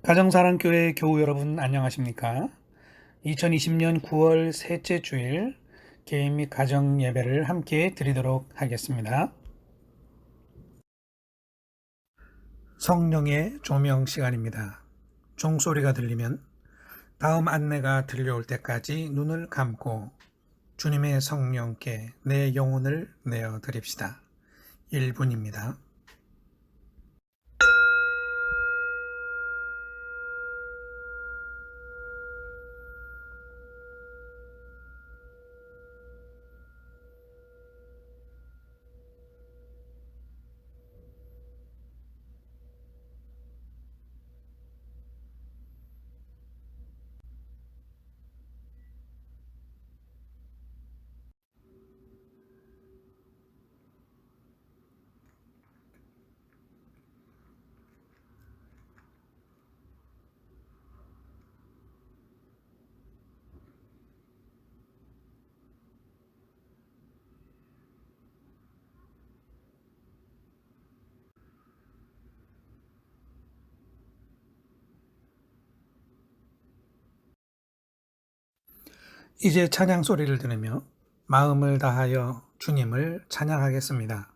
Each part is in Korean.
가정사랑교회 교우 여러분 안녕하십니까? 2020년 9월 셋째 주일 개인 및 가정 예배를 함께 드리도록 하겠습니다. 성령의 조명 시간입니다. 종소리가 들리면 다음 안내가 들려올 때까지 눈을 감고 주님의 성령께 내 영혼을 내어 드립시다. 1분입니다. 이제 찬양 소리를 들으며 마음을 다하여 주님을 찬양하겠습니다.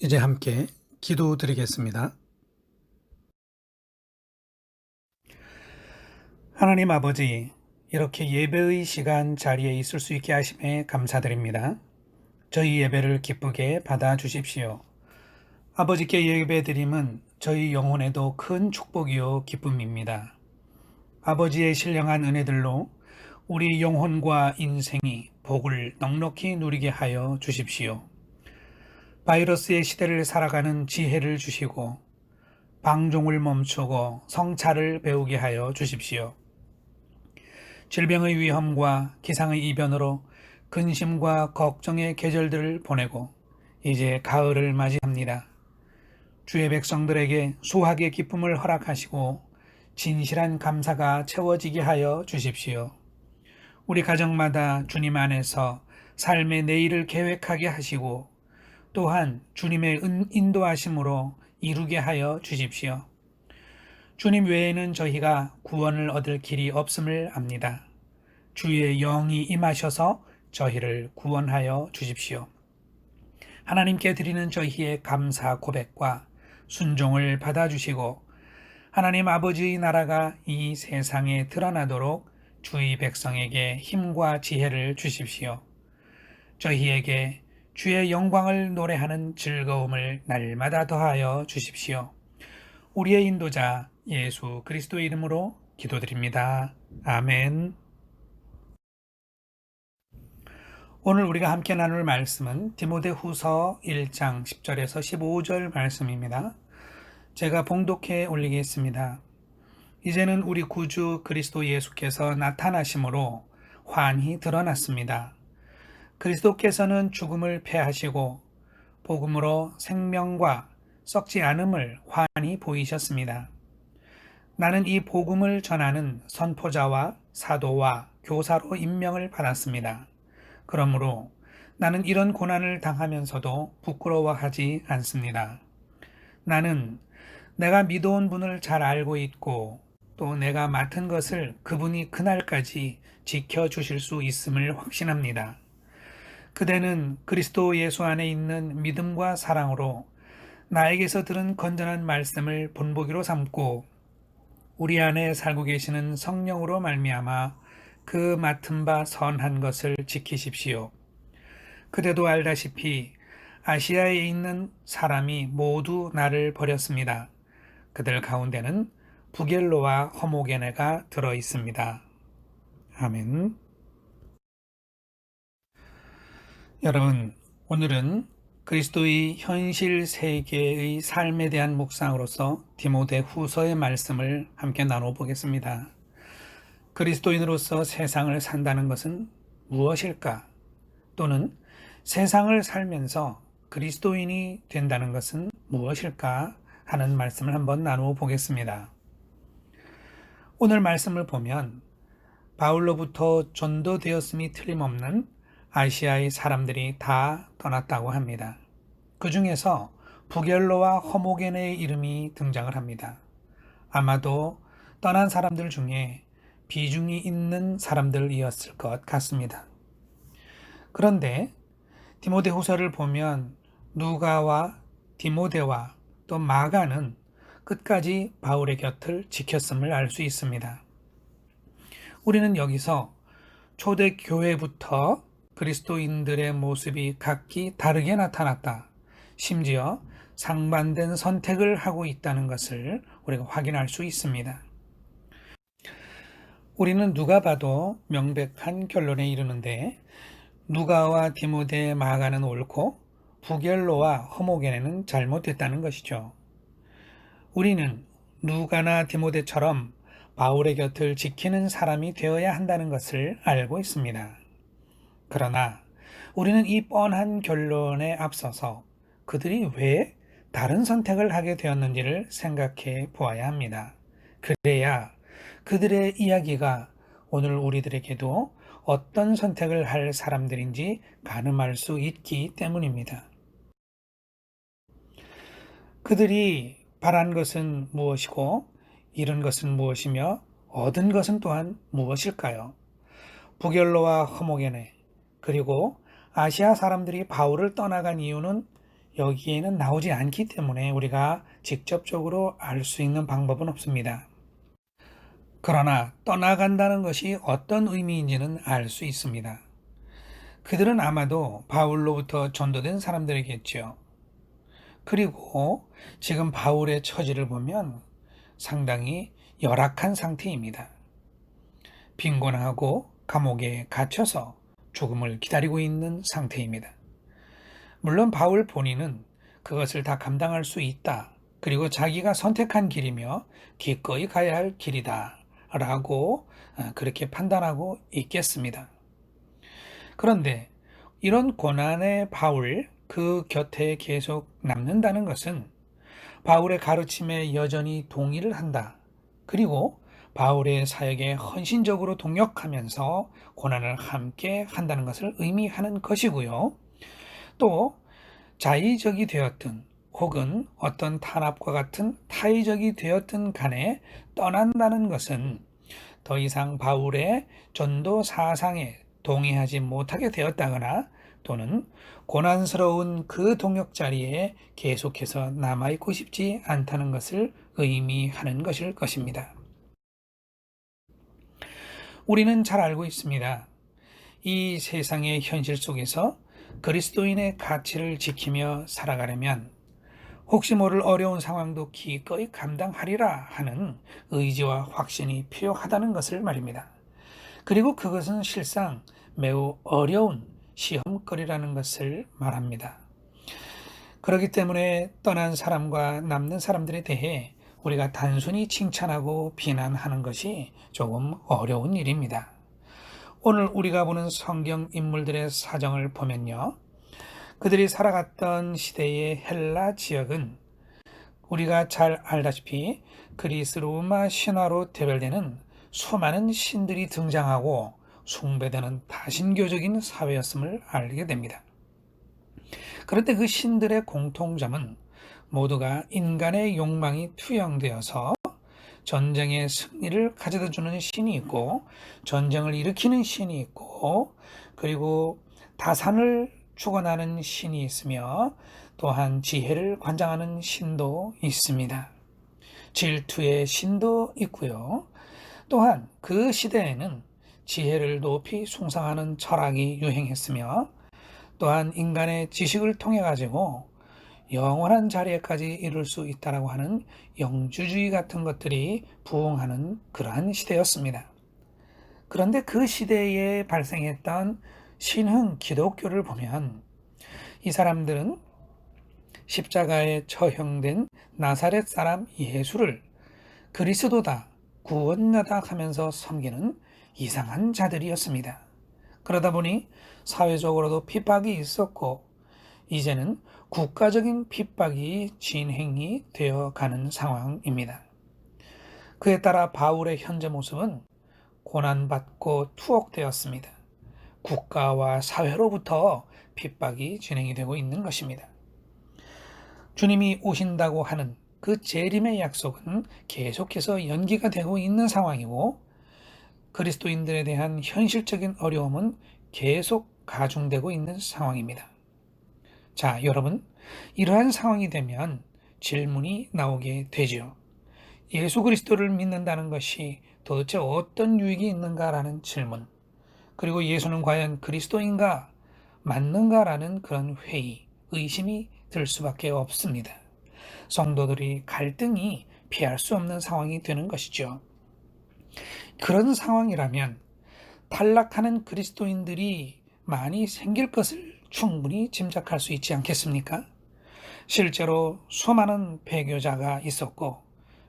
이제 함께 기도드리겠습니다. 하나님 아버지, 이렇게 예배의 시간 자리에 있을 수 있게 하심에 감사드립니다. 저희 예배를 기쁘게 받아주십시오. 아버지께 예배드림은 저희 영혼에도 큰 축복이요 기쁨입니다. 아버지의 신령한 은혜들로 우리 영혼과 인생이 복을 넉넉히 누리게 하여 주십시오. 바이러스의 시대를 살아가는 지혜를 주시고 방종을 멈추고 성찰을 배우게 하여 주십시오. 질병의 위험과 기상의 이변으로 근심과 걱정의 계절들을 보내고 이제 가을을 맞이합니다. 주의 백성들에게 수확의 기쁨을 허락하시고 진실한 감사가 채워지게 하여 주십시오. 우리 가정마다 주님 안에서 삶의 내일을 계획하게 하시고 또한 주님의 인도하심으로 이루게 하여 주십시오. 주님 외에는 저희가 구원을 얻을 길이 없음을 압니다. 주의 영이 임하셔서 저희를 구원하여 주십시오. 하나님께 드리는 저희의 감사 고백과 순종을 받아주시고 하나님 아버지의 나라가 이 세상에 드러나도록 주의 백성에게 힘과 지혜를 주십시오. 저희에게 주의 영광을 노래하는 즐거움을 날마다 더하여 주십시오. 우리의 인도자 예수 그리스도의 이름으로 기도드립니다. 아멘. 오늘 우리가 함께 나눌 말씀은 디모데후서 1장 10절에서 15절 말씀입니다. 제가 봉독해 올리겠습니다. 이제는 우리 구주 그리스도 예수께서 나타나심으로 환히 드러났습니다. 그리스도께서는 죽음을 패하시고 복음으로 생명과 썩지 않음을 환히 보이셨습니다. 나는 이 복음을 전하는 선포자와 사도와 교사로 임명을 받았습니다. 그러므로 나는 이런 고난을 당하면서도 부끄러워하지 않습니다. 나는 내가 믿어온 분을 잘 알고 있고 또 내가 맡은 것을 그분이 그날까지 지켜주실 수 있음을 확신합니다. 그대는 그리스도 예수 안에 있는 믿음과 사랑으로 나에게서 들은 건전한 말씀을 본보기로 삼고 우리 안에 살고 계시는 성령으로 말미암아 그 맡은 바 선한 것을 지키십시오. 그대도 알다시피 아시아에 있는 사람이 모두 나를 버렸습니다. 그들 가운데는 부겔로와 허모게네가 들어 있습니다. 아멘. 여러분, 오늘은 그리스도의 현실 세계의 삶에 대한 묵상으로서 디모데 후서의 말씀을 함께 나눠보겠습니다. 그리스도인으로서 세상을 산다는 것은 무엇일까? 또는 세상을 살면서 그리스도인이 된다는 것은 무엇일까? 하는 말씀을 한번 나누어 보겠습니다. 오늘 말씀을 보면 바울로부터 전도되었음이 틀림없는 아시아의 사람들이 다 떠났다고 합니다. 그 중에서 부겔로와 허모게네의 이름이 등장을 합니다. 아마도 떠난 사람들 중에 비중이 있는 사람들이었을 것 같습니다. 그런데 디모데후서를 보면 누가와 디모데와 또 마가는 끝까지 바울의 곁을 지켰음을 알 수 있습니다. 우리는 여기서 초대교회부터 그리스도인들의 모습이 각기 다르게 나타났다. 심지어 상반된 선택을 하고 있다는 것을 우리가 확인할 수 있습니다. 우리는 누가 봐도 명백한 결론에 이르는데 누가와 디모데, 마가는 옳고 부겔로와 허모게네는 잘못됐다는 것이죠. 우리는 누가나 디모데처럼 바울의 곁을 지키는 사람이 되어야 한다는 것을 알고 있습니다. 그러나 우리는 이 뻔한 결론에 앞서서 그들이 왜 다른 선택을 하게 되었는지를 생각해 보아야 합니다. 그래야 그들의 이야기가 오늘 우리들에게도 어떤 선택을 할 사람들인지 가늠할 수 있기 때문입니다. 그들이 바란 것은 무엇이고 잃은 것은 무엇이며 얻은 것은 또한 무엇일까요? 부겔로와 허모게네 그리고 아시아 사람들이 바울을 떠나간 이유는 여기에는 나오지 않기 때문에 우리가 직접적으로 알 수 있는 방법은 없습니다. 그러나 떠나간다는 것이 어떤 의미인지는 알 수 있습니다. 그들은 아마도 바울로부터 전도된 사람들이겠죠. 그리고 지금 바울의 처지를 보면 상당히 열악한 상태입니다. 빈곤하고 감옥에 갇혀서 죽음을 기다리고 있는 상태입니다. 물론 바울 본인은 그것을 다 감당할 수 있다. 그리고 자기가 선택한 길이며 기꺼이 가야 할 길이다. 라고 그렇게 판단하고 있겠습니다. 그런데 이런 고난의 바울 그 곁에 계속 남는다는 것은 바울의 가르침에 여전히 동의를 한다. 그리고 바울의 사역에 헌신적으로 동역하면서 고난을 함께 한다는 것을 의미하는 것이고요. 또 자의적이 되었든 혹은 어떤 탄압과 같은 타의적이 되었든 간에 떠난다는 것은 더 이상 바울의 전도 사상에 동의하지 못하게 되었다거나 또는 고난스러운 그 동역 자리에 계속해서 남아있고 싶지 않다는 것을 의미하는 것일 것입니다. 우리는 잘 알고 있습니다. 이 세상의 현실 속에서 그리스도인의 가치를 지키며 살아가려면 혹시 모를 어려운 상황도 기꺼이 감당하리라 하는 의지와 확신이 필요하다는 것을 말입니다. 그리고 그것은 실상 매우 어려운 시험거리라는 것을 말합니다. 그렇기 때문에 떠난 사람과 남는 사람들에 대해 우리가 단순히 칭찬하고 비난하는 것이 조금 어려운 일입니다. 오늘 우리가 보는 성경 인물들의 사정을 보면요. 그들이 살아갔던 시대의 헬라 지역은 우리가 잘 알다시피 그리스 로마 신화로 대별되는 수많은 신들이 등장하고 숭배되는 다신교적인 사회였음을 알게 됩니다. 그런데 그 신들의 공통점은 모두가 인간의 욕망이 투영되어서 전쟁의 승리를 가져다 주는 신이 있고 전쟁을 일으키는 신이 있고 그리고 다산을 축원하는 신이 있으며 또한 지혜를 관장하는 신도 있습니다. 질투의 신도 있고요. 또한 그 시대에는 지혜를 높이 숭상하는 철학이 유행했으며 또한 인간의 지식을 통해 가지고 영원한 자리에까지 이룰 수 있다라고 하는 영주주의 같은 것들이 부흥하는 그러한 시대였습니다. 그런데 그 시대에 발생했던 신흥 기독교를 보면 이 사람들은 십자가에 처형된 나사렛 사람 예수를 그리스도다, 구원자다 하면서 섬기는 이상한 자들이었습니다. 그러다 보니 사회적으로도 핍박이 있었고 이제는 국가적인 핍박이 진행이 되어 가는 상황입니다. 그에 따라 바울의 현재 모습은 고난받고 투옥되었습니다. 국가와 사회로부터 핍박이 진행이 되고 있는 것입니다. 주님이 오신다고 하는 그 재림의 약속은 계속해서 연기가 되고 있는 상황이고 그리스도인들에 대한 현실적인 어려움은 계속 가중되고 있는 상황입니다. 자, 여러분, 이러한 상황이 되면 질문이 나오게 되죠. 예수 그리스도를 믿는다는 것이 도대체 어떤 유익이 있는가라는 질문, 그리고 예수는 과연 그리스도인가 맞는가라는 그런 회의, 의심이 들 수밖에 없습니다. 성도들이 갈등이 피할 수 없는 상황이 되는 것이죠. 그런 상황이라면 탈락하는 그리스도인들이 많이 생길 것을 충분히 짐작할 수 있지 않겠습니까? 실제로 수많은 배교자가 있었고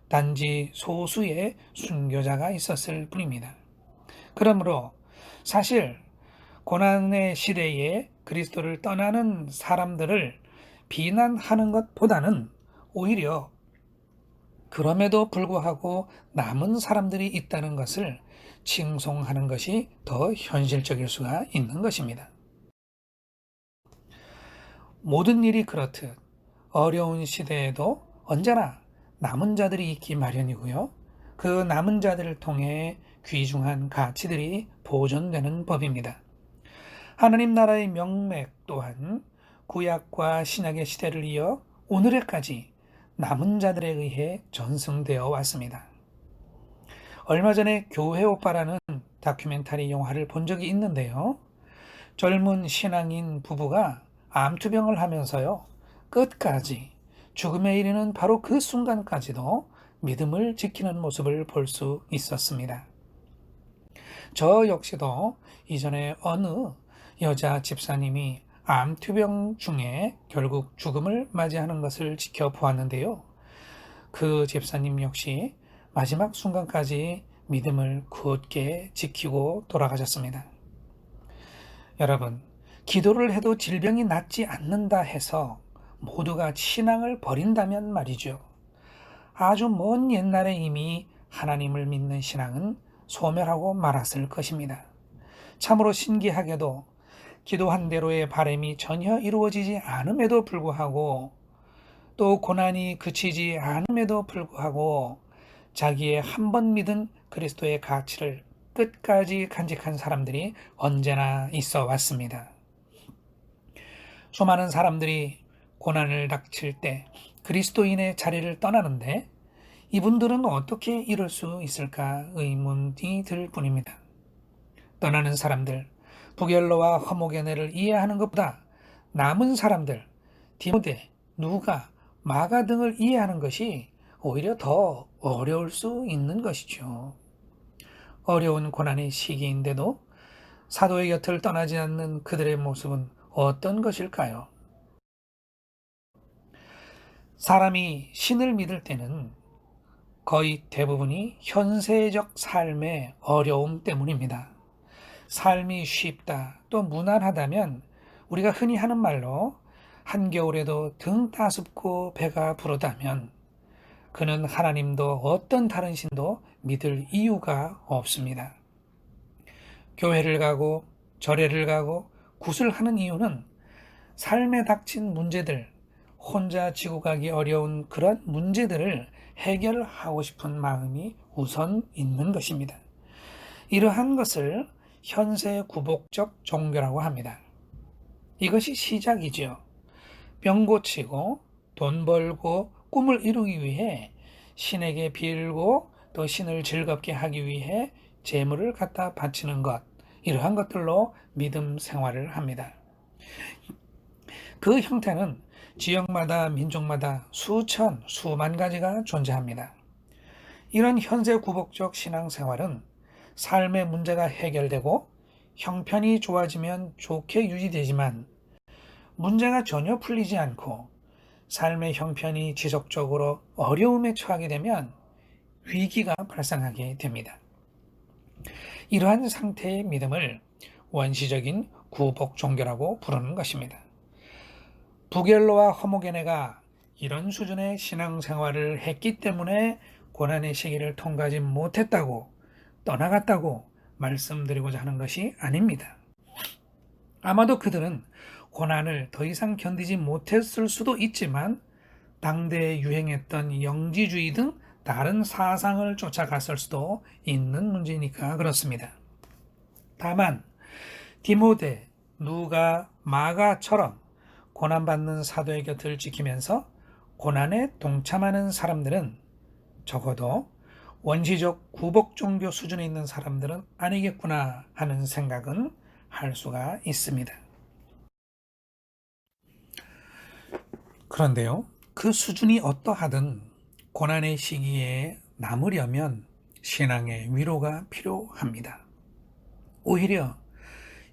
단지 소수의 순교자가 있었을 뿐입니다. 그러므로 사실 고난의 시대에 그리스도를 떠나는 사람들을 비난하는 것보다는 오히려 그럼에도 불구하고 남은 사람들이 있다는 것을 칭송하는 것이 더 현실적일 수가 있는 것입니다. 모든 일이 그렇듯 어려운 시대에도 언제나 남은 자들이 있기 마련이고요. 그 남은 자들을 통해 귀중한 가치들이 보존되는 법입니다. 하나님 나라의 명맥 또한 구약과 신약의 시대를 이어 오늘에까지 남은 자들에 의해 전승되어 왔습니다. 얼마 전에 교회 오빠라는 다큐멘터리 영화를 본 적이 있는데요. 젊은 신앙인 부부가 암투병을 하면서요. 끝까지 죽음에 이르는 바로 그 순간까지도 믿음을 지키는 모습을 볼 수 있었습니다. 저 역시도 이전에 어느 여자 집사님이 암투병 중에 결국 죽음을 맞이하는 것을 지켜보았는데요. 그 집사님 역시 마지막 순간까지 믿음을 굳게 지키고 돌아가셨습니다. 여러분, 기도를 해도 질병이 낫지 않는다 해서 모두가 신앙을 버린다면 말이죠. 아주 먼 옛날에 이미 하나님을 믿는 신앙은 소멸하고 말았을 것입니다. 참으로 신기하게도 기도한 대로의 바람이 전혀 이루어지지 않음에도 불구하고 또 고난이 그치지 않음에도 불구하고 자기의 한 번 믿은 그리스도의 가치를 끝까지 간직한 사람들이 언제나 있어 왔습니다. 수많은 사람들이 고난을 닥칠 때 그리스도인의 자리를 떠나는데 이분들은 어떻게 이럴 수 있을까 의문이 들 뿐입니다. 떠나는 사람들, 부겔로와 허모게네를 이해하는 것보다 남은 사람들, 디모데, 누가, 마가 등을 이해하는 것이 오히려 더 어려울 수 있는 것이죠. 어려운 고난의 시기인데도 사도의 곁을 떠나지 않는 그들의 모습은 어떤 것일까요? 사람이 신을 믿을 때는 거의 대부분이 현세적 삶의 어려움 때문입니다. 삶이 쉽다, 또 무난하다면 우리가 흔히 하는 말로 한겨울에도 등 따숩고 배가 부르다면 그는 하나님도 어떤 다른 신도 믿을 이유가 없습니다. 교회를 가고 절에를 가고 굿을 하는 이유는 삶에 닥친 문제들, 혼자 지고 가기 어려운 그런 문제들을 해결하고 싶은 마음이 우선 있는 것입니다. 이러한 것을 현세 구복적 종교라고 합니다. 이것이 시작이지요. 병 고치고 돈 벌고 꿈을 이루기 위해 신에게 빌고 또 신을 즐겁게 하기 위해 재물을 갖다 바치는 것, 이러한 것들로 믿음 생활을 합니다. 그 형태는 지역마다 민족마다 수천, 수만 가지가 존재합니다. 이런 현세 구복적 신앙생활은 삶의 문제가 해결되고 형편이 좋아지면 좋게 유지되지만 문제가 전혀 풀리지 않고 삶의 형편이 지속적으로 어려움에 처하게 되면 위기가 발생하게 됩니다. 이러한 상태의 믿음을 원시적인 구복 종교라고 부르는 것입니다. 부겔로와 허모게네가 이런 수준의 신앙생활을 했기 때문에 고난의 시기를 통과하지 못했다고 떠나갔다고 말씀드리고자 하는 것이 아닙니다. 아마도 그들은 고난을 더 이상 견디지 못했을 수도 있지만 당대에 유행했던 영지주의 등 다른 사상을 쫓아갔을 수도 있는 문제니까 그렇습니다. 다만 디모데, 누가, 마가처럼 고난받는 사도의 곁을 지키면서 고난에 동참하는 사람들은 적어도 원시적 구복 종교 수준에 있는 사람들은 아니겠구나 하는 생각은 할 수가 있습니다. 그런데요, 그 수준이 어떠하든 고난의 시기에 남으려면 신앙의 위로가 필요합니다. 오히려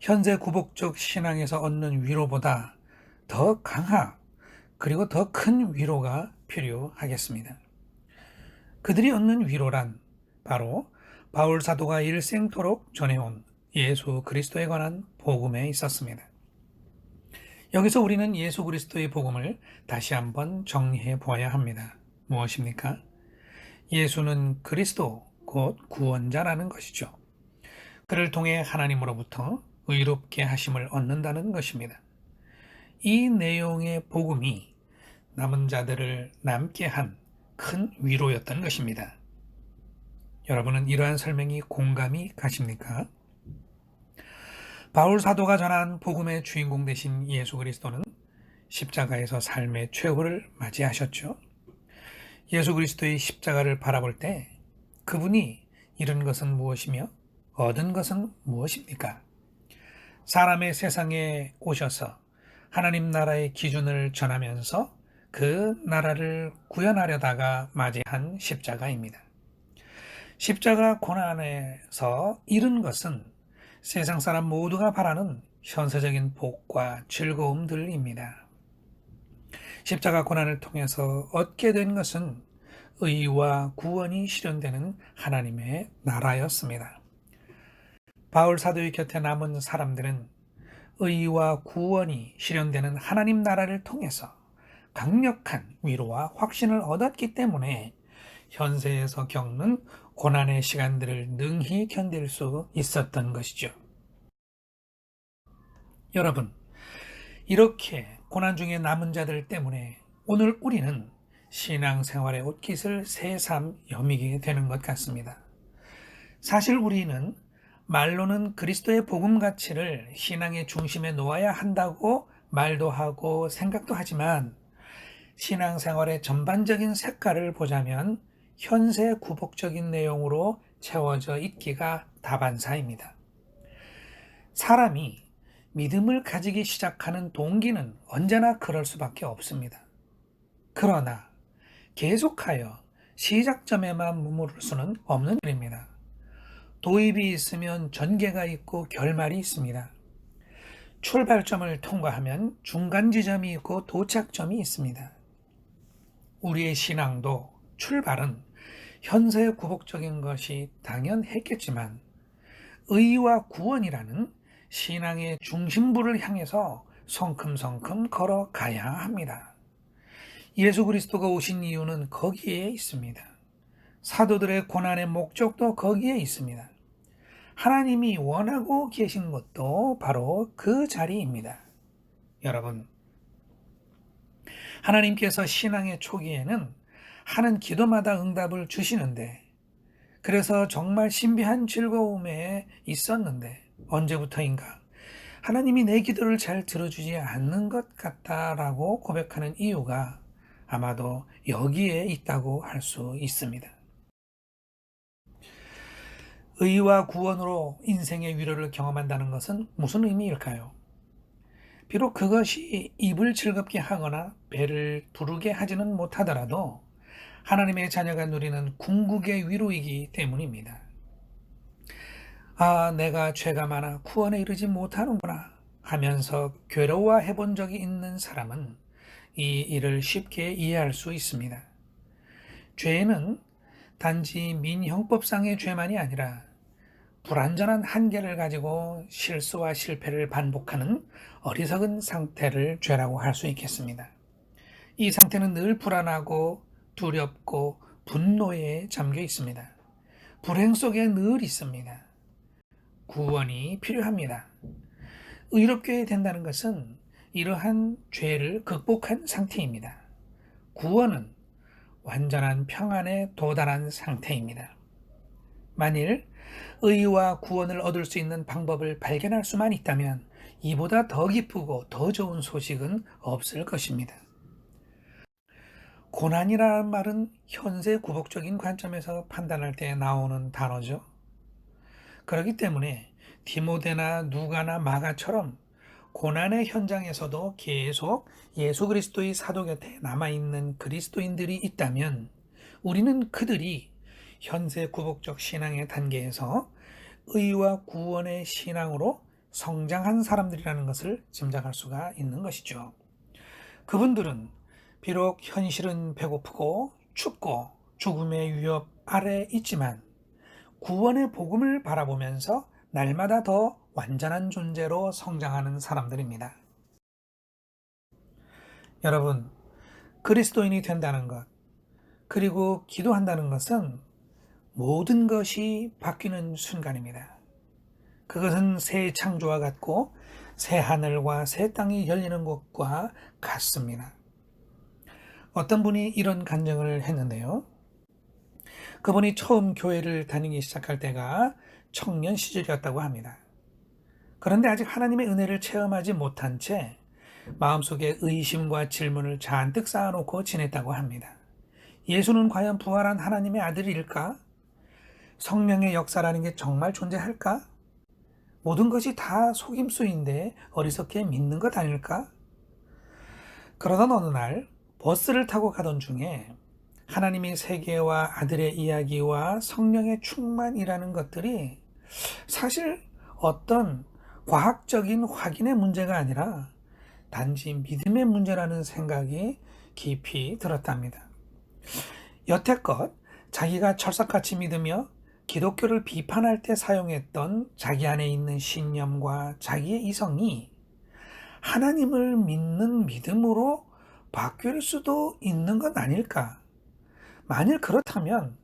현재 구복적 신앙에서 얻는 위로보다 더 강하 그리고 더 큰 위로가 필요하겠습니다. 그들이 얻는 위로란 바로 바울 사도가 일생토록 전해온 예수 그리스도에 관한 복음에 있었습니다. 여기서 우리는 예수 그리스도의 복음을 다시 한번 정리해 보아야 합니다. 무엇입니까? 예수는 그리스도, 곧 구원자라는 것이죠. 그를 통해 하나님으로부터 의롭게 하심을 얻는다는 것입니다. 이 내용의 복음이 남은 자들을 남게 한 큰 위로였던 것입니다. 여러분은 이러한 설명이 공감이 가십니까? 바울 사도가 전한 복음의 주인공 되신 예수 그리스도는 십자가에서 삶의 최후를 맞이하셨죠. 예수 그리스도의 십자가를 바라볼 때 그분이 잃은 것은 무엇이며 얻은 것은 무엇입니까? 사람의 세상에 오셔서 하나님 나라의 기준을 전하면서 그 나라를 구현하려다가 맞이한 십자가입니다. 십자가 고난에서 잃은 것은 세상 사람 모두가 바라는 현세적인 복과 즐거움들입니다. 십자가 고난을 통해서 얻게 된 것은 의와 구원이 실현되는 하나님의 나라였습니다. 바울 사도의 곁에 남은 사람들은 의와 구원이 실현되는 하나님 나라를 통해서 강력한 위로와 확신을 얻었기 때문에 현세에서 겪는 고난의 시간들을 능히 견딜 수 있었던 것이죠. 여러분, 이렇게 고난 중에 남은 자들 때문에 오늘 우리는 신앙생활의 옷깃을 새삼 여미게 되는 것 같습니다. 사실 우리는 말로는 그리스도의 복음 가치를 신앙의 중심에 놓아야 한다고 말도 하고 생각도 하지만 신앙생활의 전반적인 색깔을 보자면 현세 구복적인 내용으로 채워져 있기가 다반사입니다. 사람이 믿음을 가지기 시작하는 동기는 언제나 그럴 수밖에 없습니다. 그러나 계속하여 시작점에만 머무를 수는 없는 일입니다. 도입이 있으면 전개가 있고 결말이 있습니다. 출발점을 통과하면 중간 지점이 있고 도착점이 있습니다. 우리의 신앙도 출발은 현세의 구복적인 것이 당연했겠지만 의와 구원이라는 신앙의 중심부를 향해서 성큼성큼 걸어가야 합니다. 예수 그리스도가 오신 이유는 거기에 있습니다. 사도들의 고난의 목적도 거기에 있습니다. 하나님이 원하고 계신 것도 바로 그 자리입니다. 여러분, 하나님께서 신앙의 초기에는 하는 기도마다 응답을 주시는데, 그래서 정말 신비한 즐거움에 있었는데 언제부터인가 하나님이 내 기도를 잘 들어주지 않는 것 같다라고 고백하는 이유가 아마도 여기에 있다고 할 수 있습니다. 의와 구원으로 인생의 위로를 경험한다는 것은 무슨 의미일까요? 비록 그것이 입을 즐겁게 하거나 배를 부르게 하지는 못하더라도 하나님의 자녀가 누리는 궁극의 위로이기 때문입니다. 아, 내가 죄가 많아 구원에 이르지 못하는구나 하면서 괴로워해 본 적이 있는 사람은 이 일을 쉽게 이해할 수 있습니다. 죄는 단지 민형법상의 죄만이 아니라 불완전한 한계를 가지고 실수와 실패를 반복하는 어리석은 상태를 죄라고 할 수 있겠습니다. 이 상태는 늘 불안하고 두렵고 분노에 잠겨 있습니다. 불행 속에 늘 있습니다. 구원이 필요합니다. 의롭게 된다는 것은 이러한 죄를 극복한 상태입니다. 구원은 완전한 평안에 도달한 상태입니다. 만일 의와 구원을 얻을 수 있는 방법을 발견할 수만 있다면 이보다 더 기쁘고 더 좋은 소식은 없을 것입니다. 고난이라는 말은 현세 구복적인 관점에서 판단할 때 나오는 단어죠. 그렇기 때문에 디모데나 누가나 마가처럼 고난의 현장에서도 계속 예수 그리스도의 사도 곁에 남아있는 그리스도인들이 있다면 우리는 그들이 현세 구복적 신앙의 단계에서 의와 구원의 신앙으로 성장한 사람들이라는 것을 짐작할 수가 있는 것이죠. 그분들은 비록 현실은 배고프고 춥고 죽음의 위협 아래 있지만 구원의 복음을 바라보면서 날마다 더 완전한 존재로 성장하는 사람들입니다. 여러분, 그리스도인이 된다는 것, 그리고 기도한다는 것은 모든 것이 바뀌는 순간입니다. 그것은 새 창조와 같고 새 하늘과 새 땅이 열리는 것과 같습니다. 어떤 분이 이런 간증을 했는데요. 그분이 처음 교회를 다니기 시작할 때가 청년 시절이었다고 합니다. 그런데 아직 하나님의 은혜를 체험하지 못한 채 마음속에 의심과 질문을 잔뜩 쌓아놓고 지냈다고 합니다. 예수는 과연 부활한 하나님의 아들일까? 성령의 역사라는 게 정말 존재할까? 모든 것이 다 속임수인데 어리석게 믿는 것 아닐까? 그러던 어느 날 버스를 타고 가던 중에 하나님의 세계와 아들의 이야기와 성령의 충만이라는 것들이 사실 어떤 과학적인 확인의 문제가 아니라 단지 믿음의 문제라는 생각이 깊이 들었답니다. 여태껏 자기가 철석같이 믿으며 기독교를 비판할 때 사용했던 자기 안에 있는 신념과 자기의 이성이 하나님을 믿는 믿음으로 바뀔 수도 있는 것 아닐까? 만일 그렇다면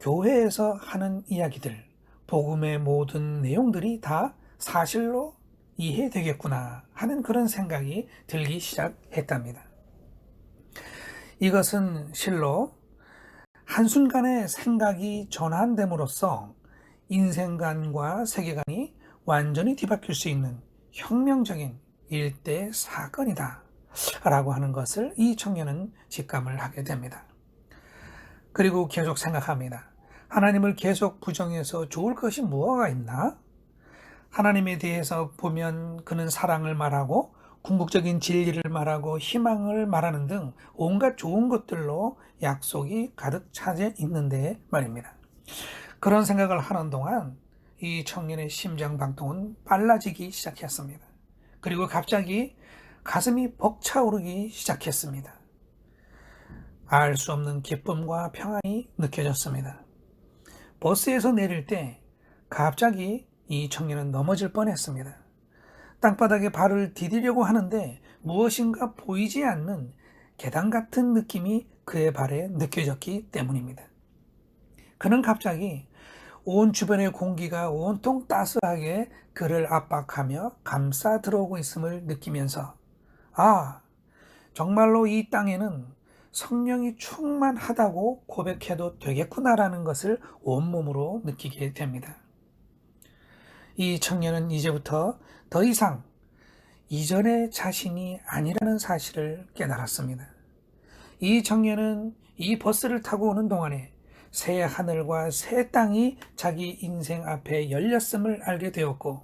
교회에서 하는 이야기들, 복음의 모든 내용들이 다 사실로 이해되겠구나 하는 그런 생각이 들기 시작했답니다. 이것은 실로 한순간에 생각이 전환됨으로써 인생관과 세계관이 완전히 뒤바뀔 수 있는 혁명적인 일대 사건이다 라고 하는 것을 이 청년은 직감을 하게 됩니다. 그리고 계속 생각합니다. 하나님을 계속 부정해서 좋을 것이 무엇가 있나? 하나님에 대해서 보면 그는 사랑을 말하고 궁극적인 진리를 말하고 희망을 말하는 등 온갖 좋은 것들로 약속이 가득 차져 있는데 말입니다. 그런 생각을 하는 동안 이 청년의 심장 박동은 빨라지기 시작했습니다. 그리고 갑자기 가슴이 벅차오르기 시작했습니다. 알 수 없는 기쁨과 평안이 느껴졌습니다. 버스에서 내릴 때 갑자기 이 청년은 넘어질 뻔했습니다. 땅바닥에 발을 디디려고 하는데 무엇인가 보이지 않는 계단 같은 느낌이 그의 발에 느껴졌기 때문입니다. 그는 갑자기 온 주변의 공기가 온통 따스하게 그를 압박하며 감싸 들어오고 있음을 느끼면서 정말로 이 땅에는 성령이 충만하다고 고백해도 되겠구나라는 것을 온몸으로 느끼게 됩니다. 이 청년은 이제부터 더 이상 이전의 자신이 아니라는 사실을 깨달았습니다. 이 청년은 이 버스를 타고 오는 동안에 새 하늘과 새 땅이 자기 인생 앞에 열렸음을 알게 되었고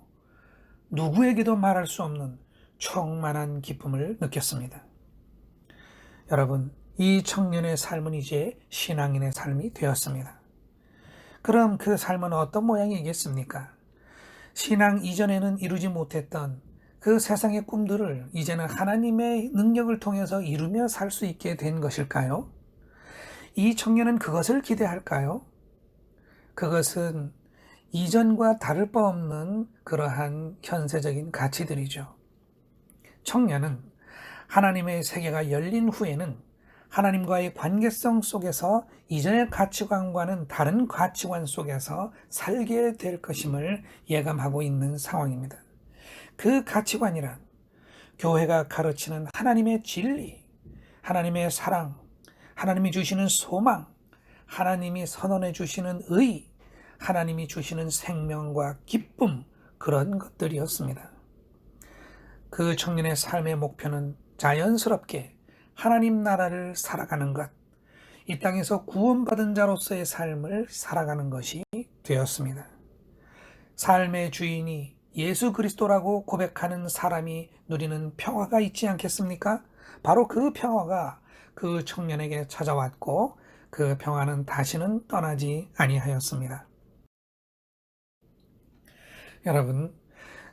누구에게도 말할 수 없는 충만한 기쁨을 느꼈습니다. 여러분, 이 청년의 삶은 이제 신앙인의 삶이 되었습니다. 그럼 그 삶은 어떤 모양이겠습니까? 신앙 이전에는 이루지 못했던 그 세상의 꿈들을 이제는 하나님의 능력을 통해서 이루며 살 수 있게 된 것일까요? 이 청년은 그것을 기대할까요? 그것은 이전과 다를 바 없는 그러한 현세적인 가치들이죠. 청년은 하나님의 세계가 열린 후에는 하나님과의 관계성 속에서 이전의 가치관과는 다른 가치관 속에서 살게 될 것임을 예감하고 있는 상황입니다. 그 가치관이란 교회가 가르치는 하나님의 진리, 하나님의 사랑, 하나님이 주시는 소망, 하나님이 선언해 주시는 의, 하나님이 주시는 생명과 기쁨, 그런 것들이었습니다. 그 청년의 삶의 목표는 자연스럽게 하나님 나라를 살아가는 것, 이 땅에서 구원받은 자로서의 삶을 살아가는 것이 되었습니다. 삶의 주인이 예수 그리스도라고 고백하는 사람이 누리는 평화가 있지 않겠습니까? 바로 그 평화가 그 청년에게 찾아왔고 그 평화는 다시는 떠나지 아니하였습니다. 여러분,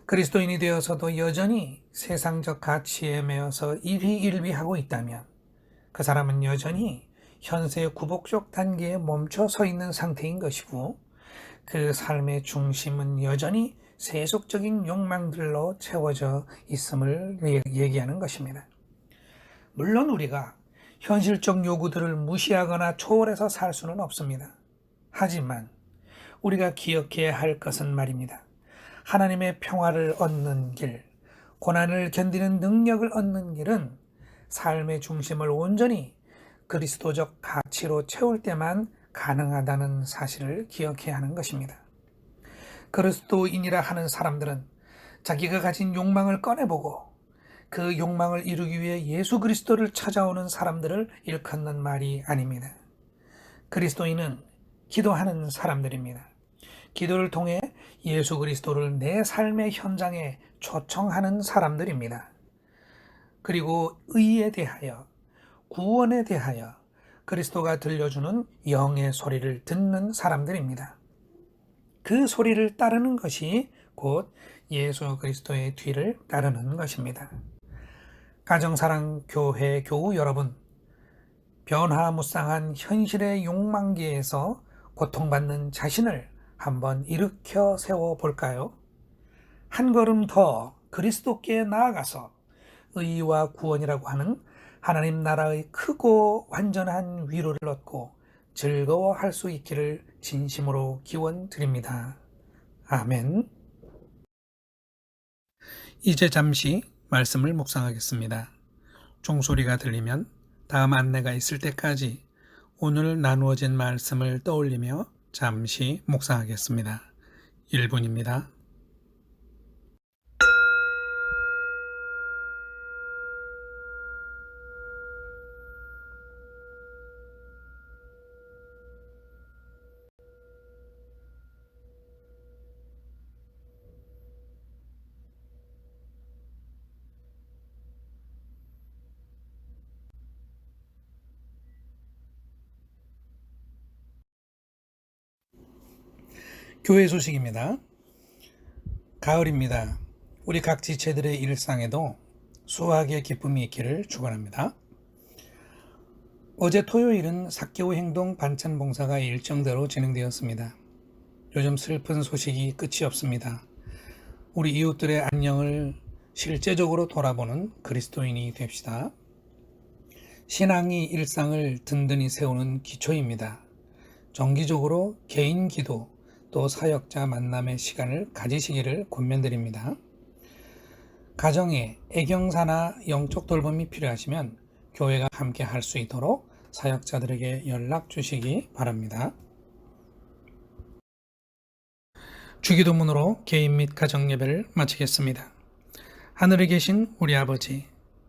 그리스도인이 되어서도 여전히 세상적 가치에 매여서 일희일비하고 있다면 그 사람은 여전히 현세 구복적 단계에 멈춰 서 있는 상태인 것이고 그 삶의 중심은 여전히 세속적인 욕망들로 채워져 있음을 얘기하는 것입니다. 물론 우리가 현실적 요구들을 무시하거나 초월해서 살 수는 없습니다. 하지만 우리가 기억해야 할 것은 말입니다. 하나님의 평화를 얻는 길, 고난을 견디는 능력을 얻는 길은 삶의 중심을 온전히 그리스도적 가치로 채울 때만 가능하다는 사실을 기억해야 하는 것입니다. 그리스도인이라 하는 사람들은 자기가 가진 욕망을 꺼내보고 그 욕망을 이루기 위해 예수 그리스도를 찾아오는 사람들을 일컫는 말이 아닙니다. 그리스도인은 기도하는 사람들입니다. 기도를 통해 예수 그리스도를 내 삶의 현장에 초청하는 사람들입니다. 그리고 의에 대하여, 구원에 대하여 그리스도가 들려주는 영의 소리를 듣는 사람들입니다. 그 소리를 따르는 것이 곧 예수 그리스도의 뒤를 따르는 것입니다. 가정사랑 교회 교우 여러분, 변화무쌍한 현실의 욕망기에서 고통받는 자신을 한번 일으켜 세워 볼까요? 한 걸음 더 그리스도께 나아가서 의와 구원이라고 하는 하나님 나라의 크고 완전한 위로를 얻고 즐거워할 수 있기를 진심으로 기원드립니다. 아멘. 이제 잠시 말씀을 묵상하겠습니다. 종소리가 들리면 다음 안내가 있을 때까지 오늘 나누어진 말씀을 떠올리며 잠시 묵상하겠습니다. 1분입니다. 교회 소식입니다. 가을입니다. 우리 각 지체들의 일상에도 수확의 기쁨이 있기를 축원합니다. 어제 토요일은 삭개오 행동 반찬 봉사가 일정대로 진행되었습니다. 요즘 슬픈 소식이 끝이 없습니다. 우리 이웃들의 안녕을 실제적으로 돌아보는 그리스도인이 됩시다. 신앙이 일상을 든든히 세우는 기초입니다. 정기적으로 개인 기도 또 사역자 만남의 시간을 가지시기를 권면드립니다. 가정에 애경사나 영적 돌봄이 필요하시면 교회가 함께 할 수 있도록 사역자들에게 연락 주시기 바랍니다. 주기도문으로 개인 및 가정 예배를 마치겠습니다. 하늘에 계신 우리 아버지,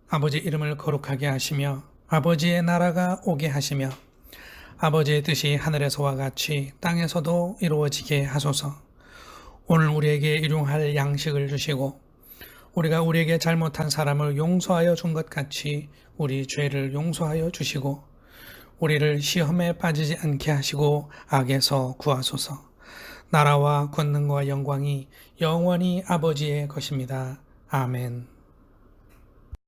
아버지 이름을 거룩하게 하시며 아버지의 나라가 오게 하시며 아버지의 뜻이 하늘에서와 같이 땅에서도 이루어지게 하소서. 오늘 우리에게 일용할 양식을 주시고 우리가 우리에게 잘못한 사람을 용서하여 준 것 같이 우리 죄를 용서하여 주시고 우리를 시험에 빠지지 않게 하시고 악에서 구하소서. 나라와 권능과 영광이 영원히 아버지의 것입니다. 아멘.